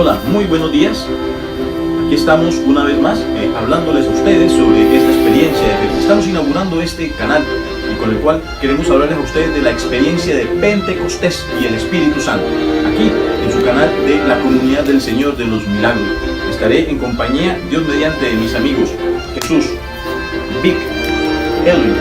Hola, muy buenos días. Aquí estamos una vez más hablándoles a ustedes sobre esta experiencia de fe. Estamos inaugurando este canal y con el cual queremos hablarles a ustedes de la experiencia de Pentecostés y el Espíritu Santo. Aquí en su canal de la Comunidad del Señor de los Milagros. Estaré en compañía, Dios mediante, de mis amigos Jesús, Vic, Elwin,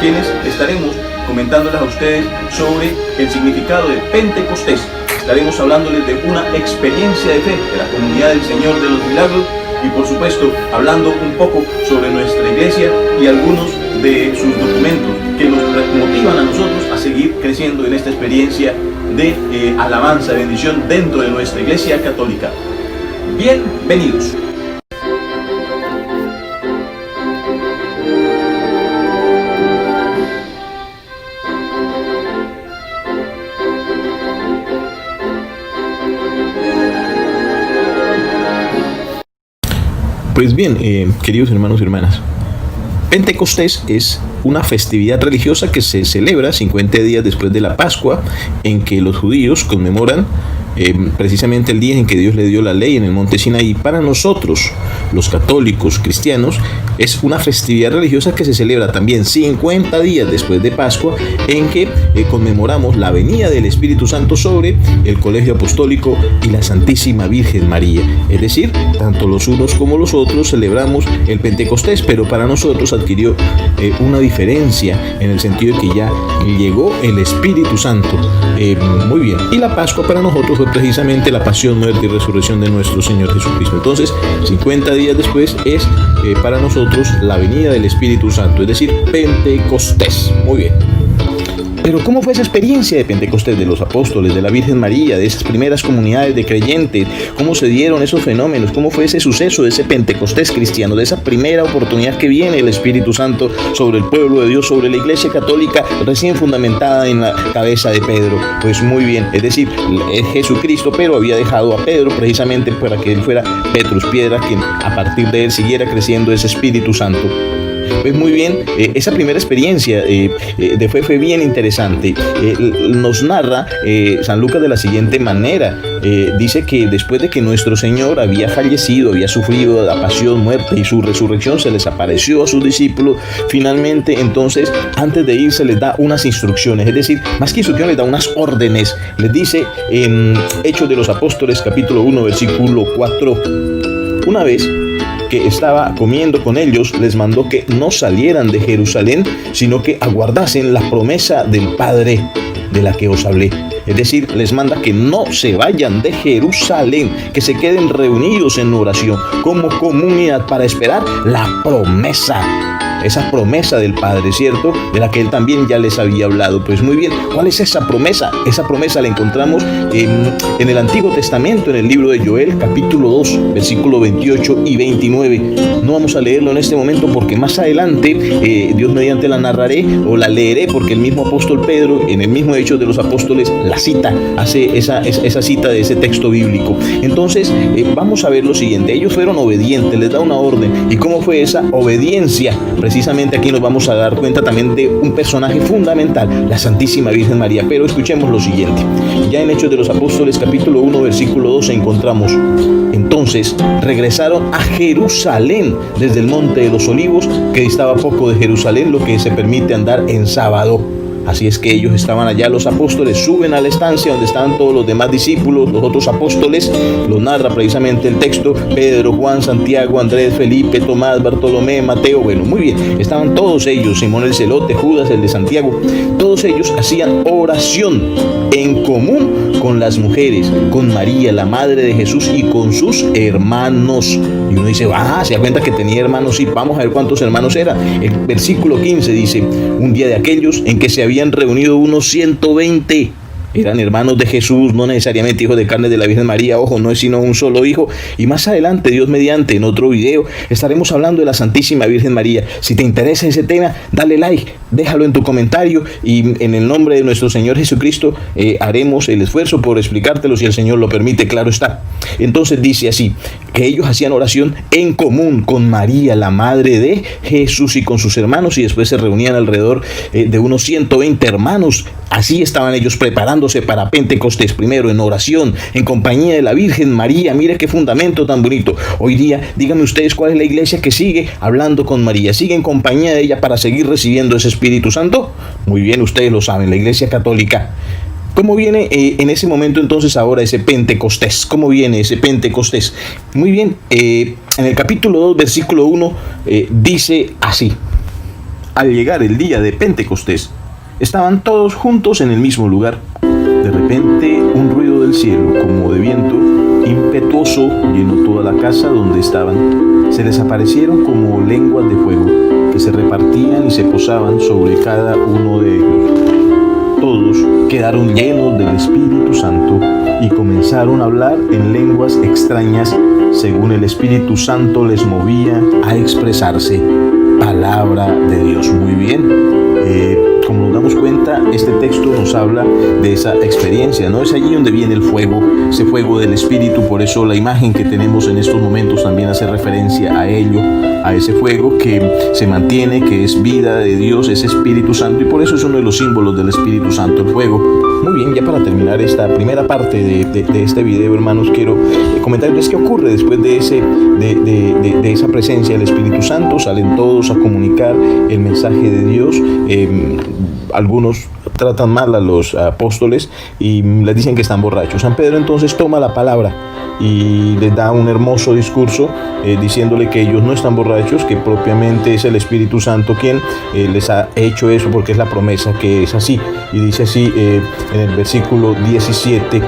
quienes estaremos comentándoles a ustedes sobre el significado de Pentecostés. Estaremos hablándoles de una experiencia de fe de la Comunidad del Señor de los Milagros y por supuesto hablando un poco sobre nuestra iglesia y algunos de sus documentos que nos motivan a nosotros a seguir creciendo en esta experiencia de alabanza, de bendición dentro de nuestra iglesia católica. Bienvenidos. Pues bien, queridos hermanos y hermanas, Pentecostés es una festividad religiosa que se celebra 50 días después de la Pascua, en que los judíos conmemoran precisamente el día en que Dios le dio la ley en el monte Sinaí. Para nosotros, los católicos cristianos, es una festividad religiosa que se celebra también 50 días después de Pascua, en que conmemoramos la venida del Espíritu Santo sobre el Colegio Apostólico y la Santísima Virgen María. Es decir, tanto los unos como los otros celebramos el Pentecostés, pero para nosotros adquirió una diferencia en el sentido de que ya llegó el Espíritu Santo. Muy bien. Y la Pascua para nosotros fue precisamente la pasión, muerte y resurrección de nuestro Señor Jesucristo. Entonces, 50 días después es para nosotros la venida del Espíritu Santo, es decir, Pentecostés. Muy bien. Pero ¿cómo fue esa experiencia de Pentecostés, de los apóstoles, de la Virgen María, de esas primeras comunidades de creyentes? ¿Cómo se dieron esos fenómenos? ¿Cómo fue ese suceso de ese Pentecostés cristiano, de esa primera oportunidad que viene el Espíritu Santo sobre el pueblo de Dios, sobre la Iglesia Católica recién fundamentada en la cabeza de Pedro? Pues muy bien, es decir, es Jesucristo, pero había dejado a Pedro precisamente para que él fuera Petrus, piedra, quien a partir de él siguiera creciendo ese Espíritu Santo. Pues muy bien, esa primera experiencia de fe fue bien interesante. Nos narra San Lucas de la siguiente manera. Dice que después de que nuestro Señor había fallecido, había sufrido la pasión, muerte y su resurrección, se les apareció a sus discípulos. Finalmente, entonces, antes de irse les da unas instrucciones, es decir, más que instrucciones, les da unas órdenes. Les dice en Hechos de los Apóstoles, capítulo 1, versículo 4, una vez que estaba comiendo con ellos, les mandó que no salieran de Jerusalén, sino que aguardasen la promesa del Padre de la que os hablé. Es decir, les manda que no se vayan de Jerusalén, que se queden reunidos en oración como comunidad para esperar la promesa. Esa promesa del Padre, ¿cierto? De la que Él también ya les había hablado. Pues muy bien, ¿cuál es esa promesa? Esa promesa la encontramos en el Antiguo Testamento, en el libro de Joel, capítulo 2, versículo 28 y 29. No vamos a leerlo en este momento porque más adelante, Dios mediante la narraré o la leeré, porque el mismo apóstol Pedro, en el mismo Hechos de los Apóstoles, la cita, hace esa cita de ese texto bíblico. Entonces, vamos a ver lo siguiente. Ellos fueron obedientes, les da una orden. ¿Y cómo fue esa obediencia? Precisamente aquí nos vamos a dar cuenta también de un personaje fundamental, la Santísima Virgen María. Pero escuchemos lo siguiente. Ya en Hechos de los Apóstoles, capítulo 1, versículo 2, encontramos: entonces regresaron a Jerusalén desde el Monte de los Olivos, que distaba poco de Jerusalén, lo que se permite andar en sábado. Así es que ellos estaban allá, los apóstoles suben a la estancia donde estaban todos los demás discípulos, los otros apóstoles. Lo narra precisamente el texto: Pedro, Juan, Santiago, Andrés, Felipe, Tomás, Bartolomé, Mateo. Bueno, muy bien, estaban todos ellos, Simón el Celote, Judas, el de Santiago. Todos ellos hacían oración en común con las mujeres, con María, la madre de Jesús, y con sus hermanos. Y uno dice, se da cuenta que tenía hermanos. Sí, vamos a ver cuántos hermanos eran. El versículo 15 dice: un día de aquellos en que se habían reunido unos 120. Eran hermanos de Jesús, no necesariamente hijos de carne de la Virgen María. Ojo, no es sino un solo hijo. Y más adelante, Dios mediante, en otro video, estaremos hablando de la Santísima Virgen María. Si te interesa ese tema, dale like, déjalo en tu comentario y en el nombre de nuestro Señor Jesucristo haremos el esfuerzo por explicártelo si el Señor lo permite, claro está. Entonces dice así, que ellos hacían oración en común con María, la madre de Jesús, y con sus hermanos, y después se reunían alrededor de unos 120 hermanos. Así estaban ellos preparando preparándose para Pentecostés, primero en oración, en compañía de la Virgen María. Mire qué fundamento tan bonito. Hoy día, díganme ustedes cuál es la iglesia que sigue hablando con María, sigue en compañía de ella para seguir recibiendo ese Espíritu Santo. Muy bien, ustedes lo saben, la Iglesia Católica. ¿Cómo viene en ese momento entonces ahora ese Pentecostés? ¿Cómo viene ese Pentecostés? Muy bien, en el capítulo 2, versículo 1, dice así: al llegar el día de Pentecostés, estaban todos juntos en el mismo lugar. De repente, un ruido del cielo, como de viento impetuoso, llenó toda la casa donde estaban. Se les aparecieron como lenguas de fuego, que se repartían y se posaban sobre cada uno de ellos. Todos quedaron llenos del Espíritu Santo y comenzaron a hablar en lenguas extrañas según el Espíritu Santo les movía a expresarse. Palabra de Dios. Muy bien. Como nos damos cuenta, este texto nos habla de esa experiencia, ¿no? Es allí donde viene el fuego, ese fuego del Espíritu. Por eso la imagen que tenemos en estos momentos también hace referencia a ello, a ese fuego que se mantiene, que es vida de Dios, es Espíritu Santo, y por eso es uno de los símbolos del Espíritu Santo, el fuego. Muy bien, ya para terminar esta primera parte de este video, hermanos, quiero comentarles qué ocurre después de esa presencia del Espíritu Santo. Salen todos a comunicar el mensaje de Dios. Algunos tratan mal a los apóstoles y les dicen que están borrachos. San Pedro entonces toma la palabra y les da un hermoso discurso diciéndole que ellos no están borrachos, que propiamente es el Espíritu Santo quien les ha hecho eso, porque es la promesa que es así. Y dice así en el versículo 17: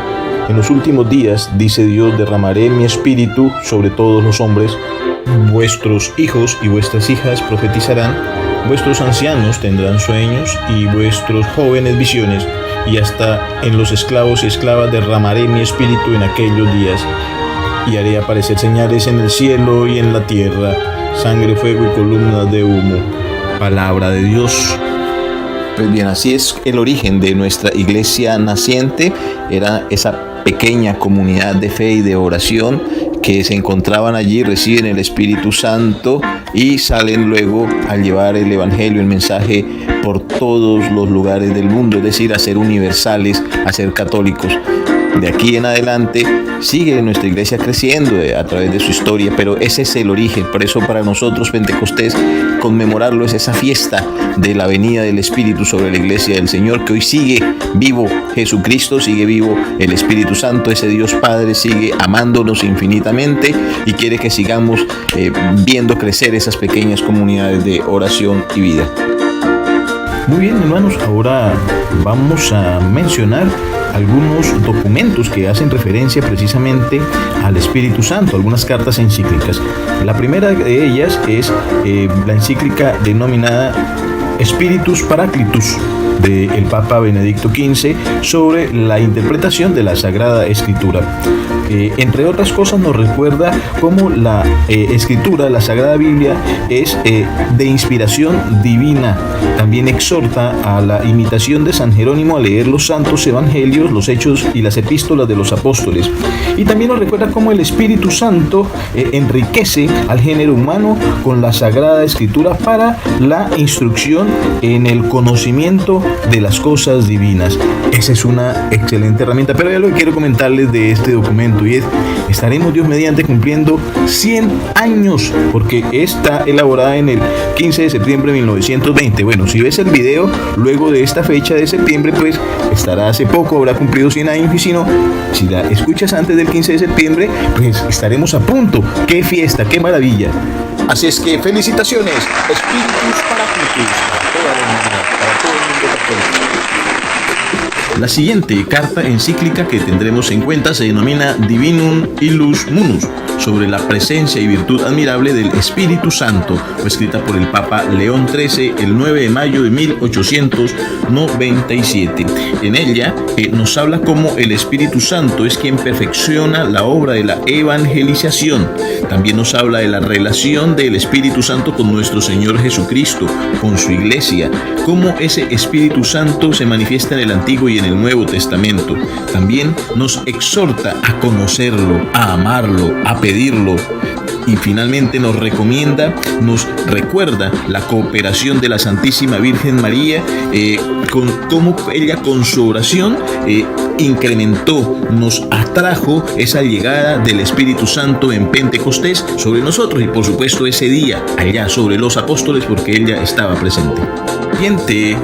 en los últimos días, dice Dios, derramaré mi espíritu sobre todos los hombres. Vuestros hijos y vuestras hijas profetizarán, vuestros ancianos tendrán sueños y vuestros jóvenes visiones, y hasta en los esclavos y esclavas derramaré mi espíritu en aquellos días, y haré aparecer señales en el cielo y en la tierra, sangre, fuego y columnas de humo. Palabra de Dios. Pues bien, así es el origen de nuestra iglesia naciente. Era esa pequeña comunidad de fe y de oración que se encontraban allí, reciben el Espíritu Santo y salen luego a llevar el Evangelio, el mensaje por todos los lugares del mundo, es decir, a ser universales, a ser católicos. De aquí en adelante sigue nuestra iglesia creciendo a través de su historia, pero ese es el origen. Por eso para nosotros Pentecostés, conmemorarlo es esa fiesta de la venida del Espíritu sobre la iglesia del Señor, que hoy sigue vivo Jesucristo, sigue vivo el Espíritu Santo, ese Dios Padre sigue amándonos infinitamente y quiere que sigamos viendo crecer esas pequeñas comunidades de oración y vida. Muy bien, hermanos, ahora vamos a mencionar algunos documentos que hacen referencia precisamente al Espíritu Santo, algunas cartas encíclicas. La primera de ellas es la encíclica denominada Spiritus Paraclitus del Papa Benedicto XV sobre la interpretación de la Sagrada Escritura. Entre otras cosas nos recuerda cómo la Escritura, la Sagrada Biblia, es de inspiración divina. También exhorta a la imitación de San Jerónimo a leer los santos evangelios, los hechos y las epístolas de los apóstoles. Y también nos recuerda cómo el Espíritu Santo enriquece al género humano con la Sagrada Escritura para la instrucción en el conocimiento de las cosas divinas. Esa es una excelente herramienta. Pero ya lo que quiero comentarles de este documento, y es: estaremos Dios mediante cumpliendo 100 años, porque está elaborada en el 15 de septiembre de 1920. Bueno, si ves el video luego de esta fecha de septiembre, pues estará hace poco, habrá cumplido 100 años, y si la escuchas antes del 15 de septiembre, pues estaremos a punto. ¡Qué fiesta, qué maravilla! Así es que felicitaciones, Spiritus Paraclitus, para toda la humanidad, para todo el mundo católico. La siguiente carta encíclica que tendremos en cuenta se denomina Divinum Illus Munus, sobre la presencia y virtud admirable del Espíritu Santo. Fue escrita por el Papa León XIII el 9 de mayo de 1897. En ella nos habla cómo el Espíritu Santo es quien perfecciona la obra de la evangelización. También nos habla de la relación del Espíritu Santo con nuestro Señor Jesucristo, con su iglesia, cómo ese Espíritu Santo se manifiesta en el Antiguo y en el Nuevo Testamento. También nos exhorta a conocerlo, a amarlo, a pedirlo. y finalmente nos recomienda, nos recuerda la cooperación de la Santísima Virgen María, con cómo ella con su oración incrementó, nos atrajo esa llegada del Espíritu Santo en Pentecostés sobre nosotros, y por supuesto ese día allá sobre los apóstoles, porque ella estaba presente. El siguiente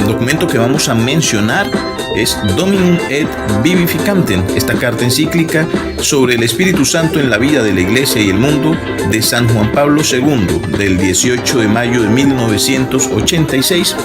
documento que vamos a mencionar es Dominum et Vivificantem, esta carta encíclica sobre el Espíritu Santo en la vida de la Iglesia y el mundo de San Juan Pablo II, del 18 de mayo de 1986.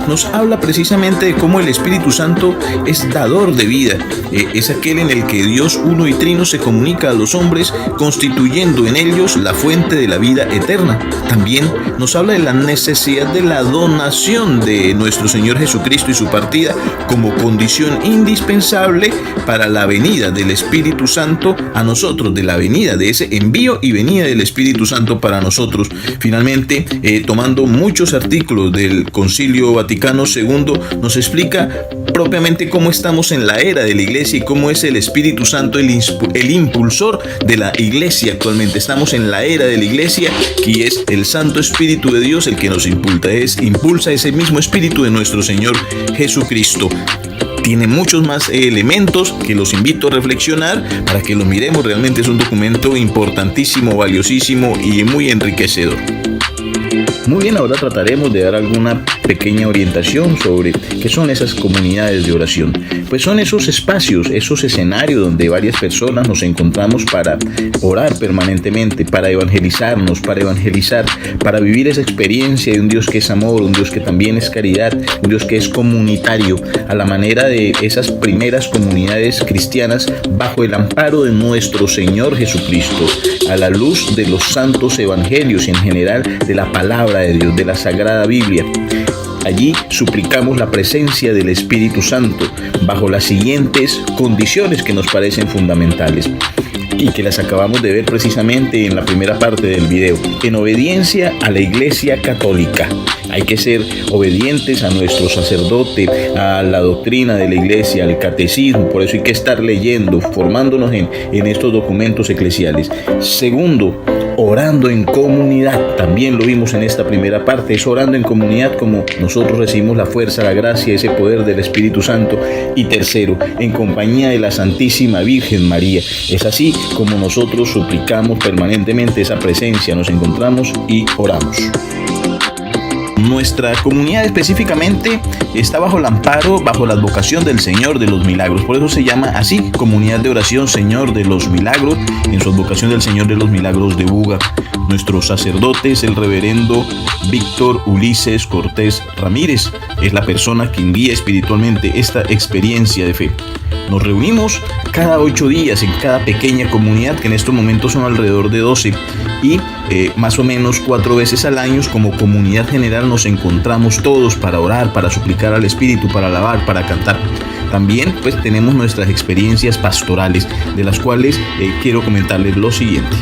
Nos habla precisamente de cómo el Espíritu Santo es dador de vida, es aquel en el que Dios uno y trino se comunica a los hombres, constituyendo en ellos la fuente de la vida eterna. También nos habla de la necesidad de la donación de nuestro Señor Jesucristo y su partida como condición indispensable para la venida del Espíritu Santo a nosotros, de la venida de ese envío y venida del Espíritu Santo para nosotros. Finalmente, tomando muchos artículos del Concilio Vaticano II, nos explica propiamente cómo estamos en la era de la Iglesia y cómo es el Espíritu Santo el impulsor de la Iglesia actualmente. Estamos en la era de la Iglesia y es el Santo Espíritu de Dios el que nos impulsa ese mismo Espíritu de nuestro Señor Jesucristo. Tiene muchos más elementos que los invito a reflexionar para que lo miremos. Realmente es un documento importantísimo, valiosísimo y muy enriquecedor. Muy bien, ahora trataremos de dar alguna pequeña orientación sobre qué son esas comunidades de oración. Pues son esos espacios, esos escenarios donde varias personas nos encontramos para orar permanentemente, para evangelizarnos, para evangelizar, para vivir esa experiencia de un Dios que es amor, un Dios que también es caridad, un Dios que es comunitario, a la manera de esas primeras comunidades cristianas bajo el amparo de nuestro Señor Jesucristo, a la luz de los santos evangelios y en general de la palabra de Dios, de la Sagrada Biblia. Allí suplicamos la presencia del Espíritu Santo bajo las siguientes condiciones que nos parecen fundamentales y que las acabamos de ver precisamente en la primera parte del video. En obediencia a la Iglesia Católica. Hay que ser obedientes a nuestro sacerdote, a la doctrina de la Iglesia, al catecismo. Por eso hay que estar leyendo, formándonos en estos documentos eclesiales. Segundo, orando en comunidad. También lo vimos en esta primera parte. Es orando en comunidad como nosotros recibimos la fuerza, la gracia, ese poder del Espíritu Santo. Y tercero, en compañía de la Santísima Virgen María. Es así como nosotros suplicamos permanentemente esa presencia. Nos encontramos y oramos. Nuestra comunidad específicamente está bajo el amparo, bajo la advocación del Señor de los Milagros. Por eso se llama así, Comunidad de Oración Señor de los Milagros, en su advocación del Señor de los Milagros de Buga. Nuestro sacerdote es el reverendo Víctor Ulises Cortés Ramírez. Es la persona que guía espiritualmente esta experiencia de fe. Nos reunimos cada 8 días en cada pequeña comunidad, que en estos momentos son alrededor de 12, y más o menos 4 veces al año como comunidad general nos encontramos todos para orar, para suplicar al Espíritu, para alabar, para cantar. También pues tenemos nuestras experiencias pastorales, de las cuales quiero comentarles lo siguiente.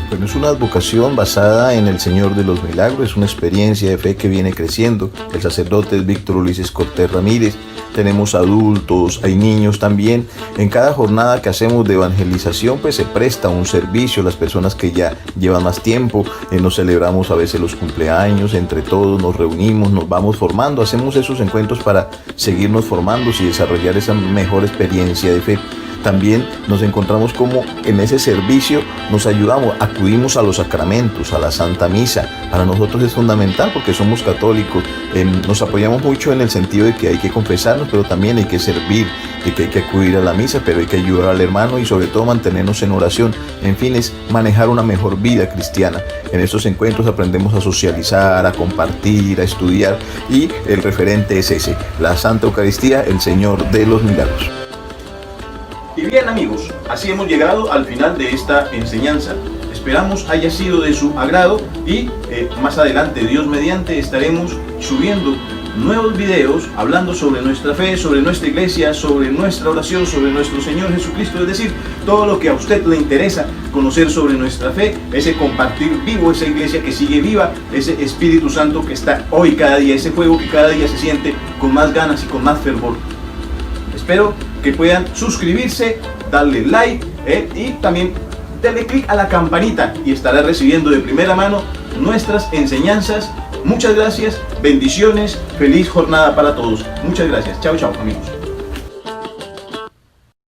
Bueno, es una advocación basada en el Señor de los Milagros, es una experiencia de fe que viene creciendo. El sacerdote es Víctor Ulises Cortés Ramírez. Tenemos adultos, hay niños también. En cada jornada que hacemos de evangelización, pues se presta un servicio. Las personas que ya llevan más tiempo, nos celebramos a veces los cumpleaños, entre todos nos reunimos, nos vamos formando, hacemos esos encuentros para seguirnos formando y desarrollar esa mejor experiencia de fe. También nos encontramos como en ese servicio nos ayudamos, acudimos a los sacramentos, a la Santa Misa. Para nosotros es fundamental porque somos católicos. Nos apoyamos mucho en el sentido de que hay que confesarnos, pero también hay que servir, de que hay que acudir a la misa, pero hay que ayudar al hermano y sobre todo mantenernos en oración. En fin, es manejar una mejor vida cristiana. En estos encuentros aprendemos a socializar, a compartir, a estudiar y el referente es ese, la Santa Eucaristía, el Señor de los Milagros. Y bien amigos, así hemos llegado al final de esta enseñanza. Esperamos haya sido de su agrado y más adelante, Dios mediante, estaremos subiendo nuevos videos hablando sobre nuestra fe, sobre nuestra iglesia, sobre nuestra oración, sobre nuestro Señor Jesucristo. Es decir, todo lo que a usted le interesa conocer sobre nuestra fe, ese compartir vivo, esa iglesia que sigue viva, ese Espíritu Santo que está hoy cada día, ese fuego que cada día se siente con más ganas y con más fervor. Espero que puedan suscribirse, darle like y también dele clic a la campanita y estará recibiendo de primera mano nuestras enseñanzas. Muchas gracias, bendiciones, feliz jornada para todos. Muchas gracias. Chao, chao, amigos.